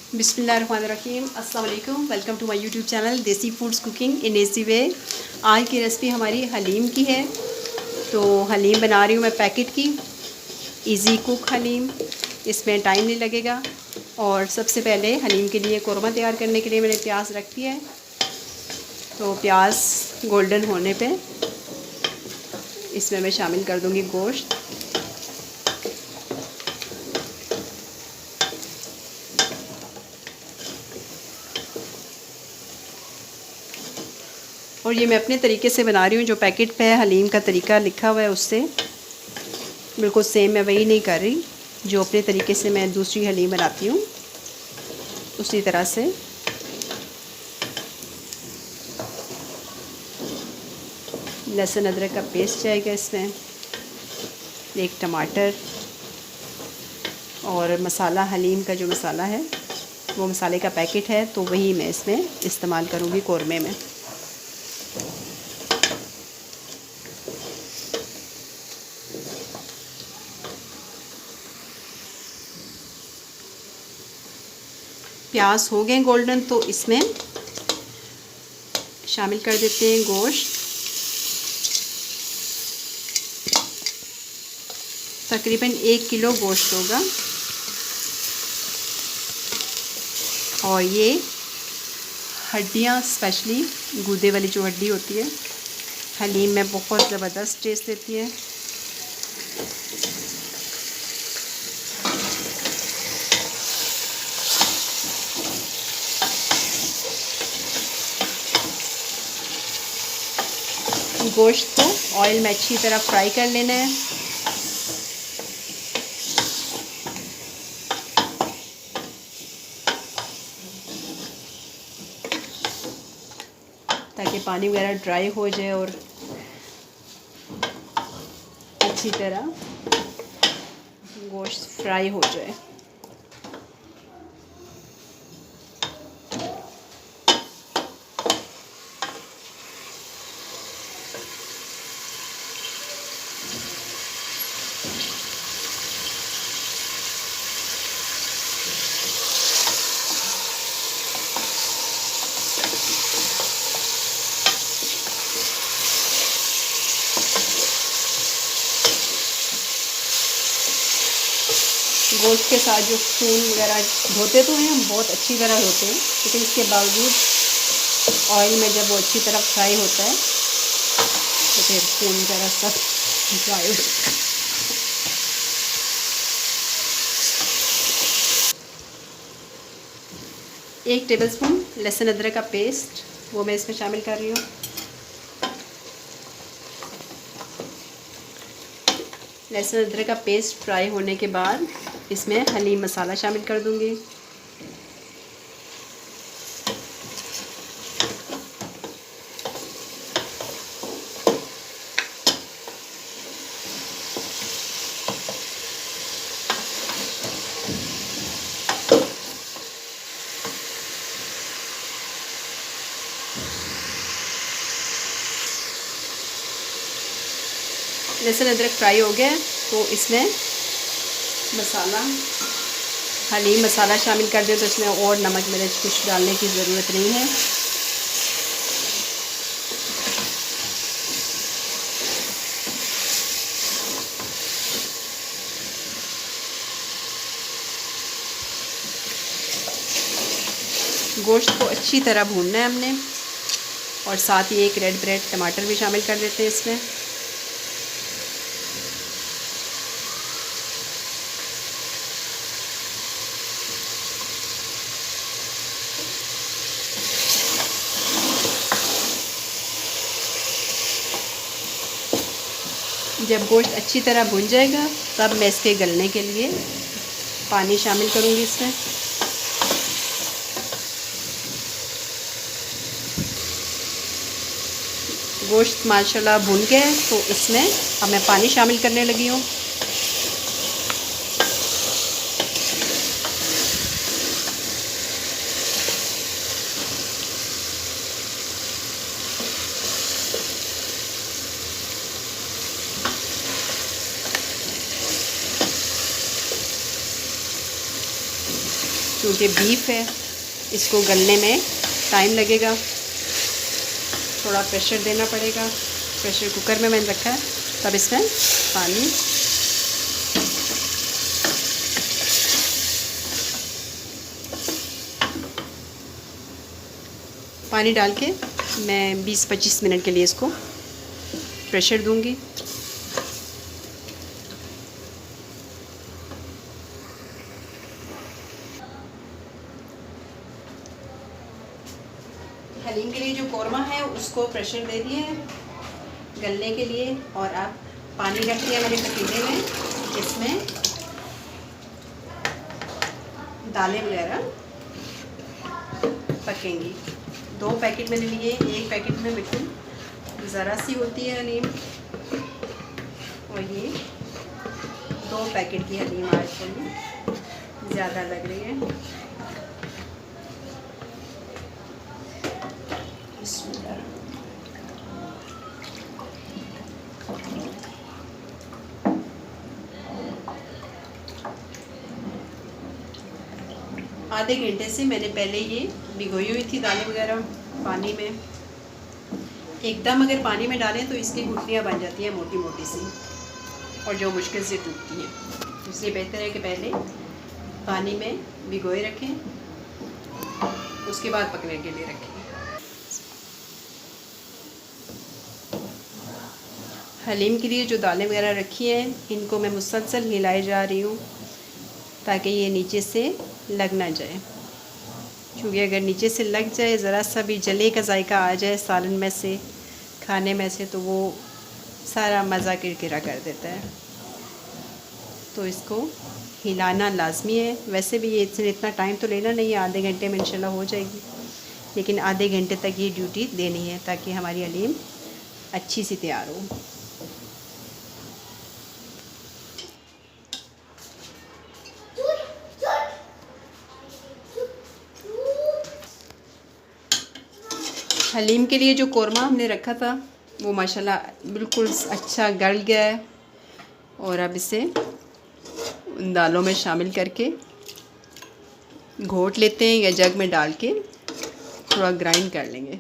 बिस्मिल्लाहिर्रहमानिर्रहीम। अस्सलाम वालेकुम। Welcome to my YouTube channel desi foods cooking in easy way. आज की रेसिपी हमारी हलीम की है। तो हलीम बना रही हूँ मैं पैकेट की, इजी कुक हलीम। इसमें टाइम नहीं लगेगा। और सबसे पहले हलीम के लिए कोरमा तैयार करने के लिए मैंने प्याज रख दिया है। तो प्याज गोल्डन होने पे इसमें मैं शामिल कर दूँगी गोश्त। और ये मैं अपने तरीके से बना रही हूँ, जो पैकेट पे हलीम का तरीका लिखा हुआ है उससे बिल्कुल सेम मैं वही नहीं कर रही। जो अपने तरीके से मैं दूसरी हलीम बनाती हूँ उसी तरह से। लहसुन अदरक का पेस्ट जाएगा इसमें, एक टमाटर और मसाला हलीम का जो मसाला है वो मसाले का पैकेट है, तो वही मैं इसमें इस्तेमाल करूँगी कोरमे में। प्याज हो गए गोल्डन, तो इसमें शामिल कर देते हैं गोश्त। तकरीबन 1 किलो गोश्त होगा। और ये हड्डियाँ, स्पेशली गूदे वाली जो हड्डी होती है, हलीम में बहुत ज़बरदस्त टेस्ट देती है। गोश्त को ऑयल में अच्छी तरह फ्राई कर लेना है। ताकि पानी वगैरह ड्राई हो जाए और अच्छी तरह गोश्त फ्राई हो जाए। गोश्त के साथ जो खून वगैरह धोते तो हैं हम, बहुत अच्छी तरह धोते हैं, लेकिन इसके बावजूद ऑयल में जब वो अच्छी तरह फ्राई होता है तो फिर खून वगैरह सब ड्राई हो जाता है। एक टेबलस्पून लहसुन अदरक का पेस्ट वो मैं इसमें शामिल कर रही हूँ। लहसुन अदरक का पेस्ट फ्राई होने के बाद इसमें हलीम मसाला शामिल कर दूंगी। लहसुन अदरक फ्राई हो गया तो इसमें मसाला हलीम मसाला शामिल कर दें। तो इसमें और नमक मिर्च कुछ डालने की ज़रूरत नहीं है। गोश्त को अच्छी तरह भूनना है हमने। और साथ ही एक रेड ब्रेड टमाटर भी शामिल कर देते हैं इसमें। जब गोश्त अच्छी तरह भुन जाएगा तब मैं इसके गलने के लिए पानी शामिल करूँगी इसमें। गोश्त माशाल्लाह भुन गया है तो इसमें अब मैं पानी शामिल करने लगी हूँ। क्योंकि बीफ है, इसको गलने में टाइम लगेगा, थोड़ा प्रेशर देना पड़ेगा। प्रेशर कुकर में मैंने रखा है। तब इसमें पानी डाल के मैं 20-25 मिनट के लिए इसको प्रेशर दूंगी। हलीम के लिए जो कौरमा है उसको प्रेशर दे दिए है गलने के लिए, और अब पानी रख दिया मैंने पतीले में, इसमें दालें वगैरह पकेंगी। 2 पैकेट मैंने लिए, एक पैकेट में बिल्कुल ज़रा सी होती है हलीम, और ये 2 पैकेट की हलीम आज मुझे ज़्यादा लग रही है। आधे घंटे से मैंने पहले ये भिगोई हुई थी दालें वगैरह पानी में। एकदम अगर पानी में डालें तो इसकी गुठलियाँ बन जाती हैं मोटी मोटी सी, और जो मुश्किल से टूटती हैं। इसलिए बेहतर है कि पहले पानी में भिगोए रखें, उसके बाद पकने के लिए रखें। हलीम के लिए जो दालें वगैरह रखी हैं, इनको मैं मुसलसल हिलाए जा रही हूँ ताकि ये नीचे से लग ना जाए, क्योंकि अगर नीचे से लग जाए, ज़रा सा भी जले का जायका आ जाए सालन में से, खाने में से, तो वो सारा मज़ा किरकिरा कर देता है। तो इसको हिलाना लाजमी है। वैसे भी ये इतना टाइम तो लेना नहीं है, आधे घंटे में इंशाल्लाह हो जाएगी, लेकिन आधे घंटे तक ये ड्यूटी देनी है ताकि हमारी हलीम अच्छी सी तैयार हो। हलीम के लिए जो कौरमा हमने रखा था वो माशाल्लाह बिल्कुल अच्छा गल गया है, और अब इसे दालों में शामिल करके घोट लेते हैं, या जग में डाल के थोड़ा ग्राइंड कर लेंगे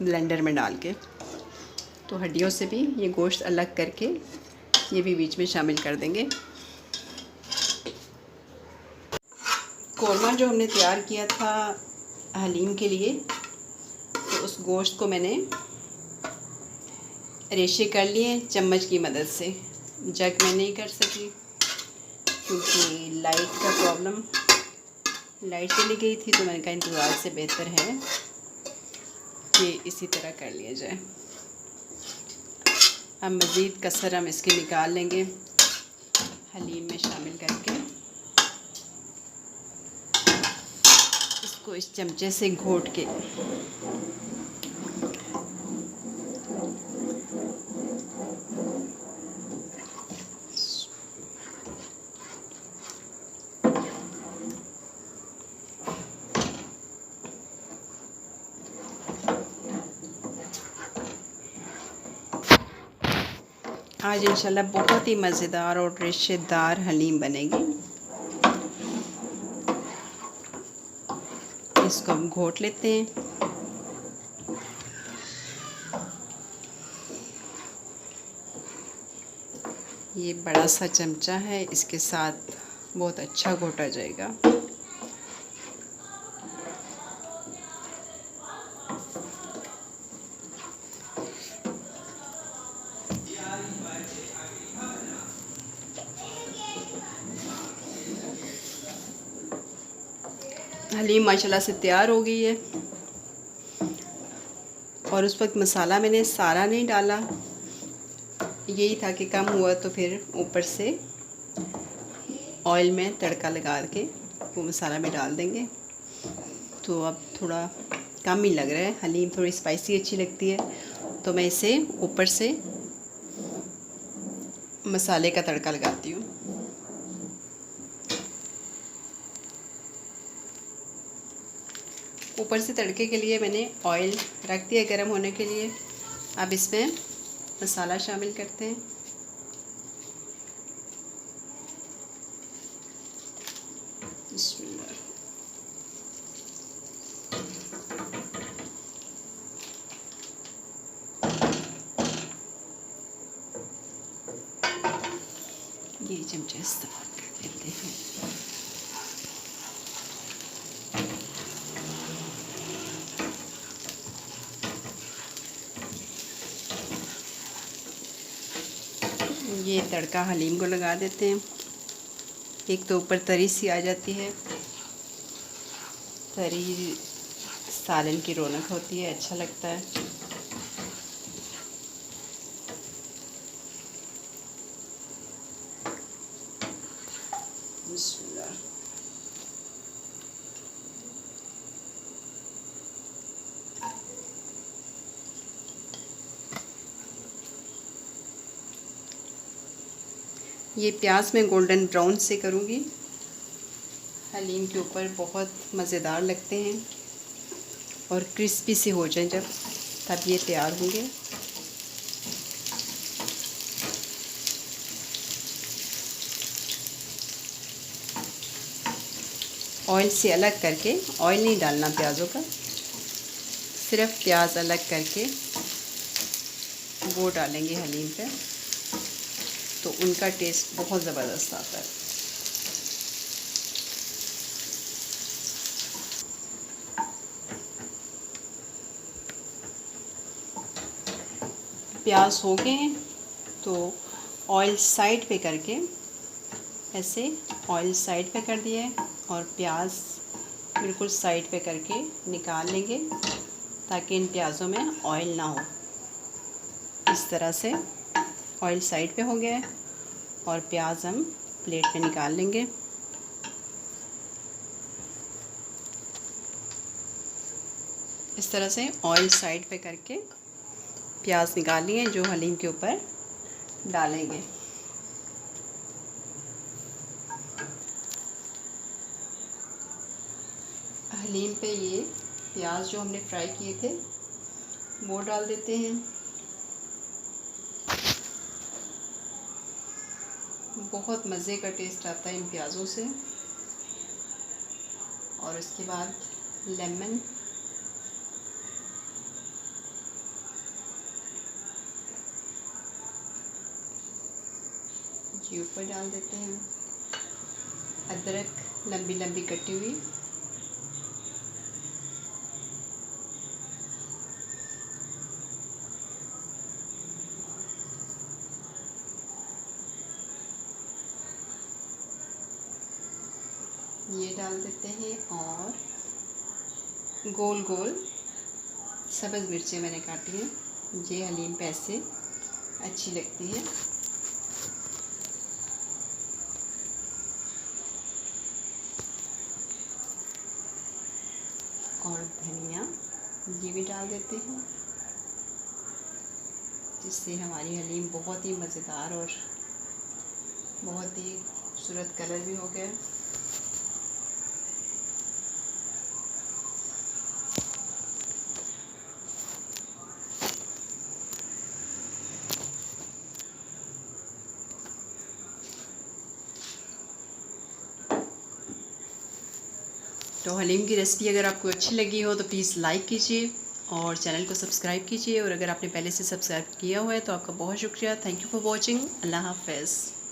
ब्लेंडर में डाल के। तो हड्डियों से भी ये गोश्त अलग करके ये भी बीच में शामिल कर देंगे। कौरमा जो हमने तैयार किया था हलीम के लिए, तो उस गोश्त को मैंने रेशे कर लिए चम्मच की मदद से। जग में नहीं कर सकी क्योंकि लाइट का प्रॉब्लम, लाइट चली गई थी, तो मैंने कहा इंतज़ार से बेहतर है कि इसी तरह कर लिया जाए। अब मज़ीद कसर हम इसके निकाल लेंगे हलीम में शामिल करके। इसको इस चमचे से घोट के आज इंशाल्लाह बहुत ही मज़ेदार और रेशेदार हलीम बनेगी। इसको हम घोट लेते हैं। ये बड़ा सा चमचा है, इसके साथ बहुत अच्छा घोटा जाएगा। हलीम माशाल्लाह से तैयार हो गई है, और उस वक्त मसाला मैंने सारा नहीं डाला, यही था कि कम हुआ तो फिर ऊपर से ऑयल में तड़का लगा के वो मसाला में डाल देंगे। तो अब थोड़ा कम ही लग रहा है, हलीम थोड़ी स्पाइसी अच्छी लगती है, तो मैं इसे ऊपर से मसाले का तड़का लगाती हूँ। ऊपर से तड़के के लिए मैंने ऑयल रख दिया गर्म होने के लिए। अब इसमें मसाला शामिल करते हैं। ये चमचा इस्तेमाल कर लेते हैं। ये तड़का हलीम को लगा देते हैं। एक तो ऊपर तरी सी आ जाती है, तरी सालन की रौनक होती है, अच्छा लगता है। बिस्मिल्लाह। ये प्याज में गोल्डन ब्राउन से करूँगी। हलीम के ऊपर बहुत मज़ेदार लगते हैं और क्रिस्पी से हो जाए जब, तब ये तैयार होंगे। ऑयल से अलग करके, ऑयल नहीं डालना प्याज़ों का, सिर्फ प्याज अलग करके वो डालेंगे हलीम पे, तो उनका टेस्ट बहुत ज़बरदस्त आता है। प्याज हो गए हैं तो ऑयल साइड पे करके, ऐसे ऑयल साइड पे कर दिया है और प्याज बिल्कुल साइड पे करके निकाल लेंगे ताकि इन प्याज़ों में ऑयल ना हो। इस तरह से ऑयल साइड पे हो गया है और प्याज हम प्लेट पे निकाल लेंगे। इस तरह से ऑयल साइड पे करके प्याज निकाल लिए जो हलीम के ऊपर डालेंगे। हलीम पे ये प्याज जो हमने फ्राई किए थे वो डाल देते हैं। बहुत मज़े का टेस्ट आता है इन प्याज़ों से। और उसके बाद लेमन, ये ऊपर डाल देते हैं। अदरक लंबी लंबी कटी हुई, ये डाल देते हैं। और गोल गोल सब्ज़ मिर्चें मैंने काटी हैं, ये हलीम पे ऐसे अच्छी लगती है। और धनिया ये भी डाल देते हैं, जिससे हमारी हलीम बहुत ही मज़ेदार और बहुत ही खूबसूरत कलर भी हो गया। तो हलीम की रेसिपी अगर आपको अच्छी लगी हो तो प्लीज़ लाइक कीजिए और चैनल को सब्सक्राइब कीजिए। और अगर आपने पहले से सब्सक्राइब किया हुआ है तो आपका बहुत शुक्रिया। Thank you for watching. अल्लाह हाफ़िज़।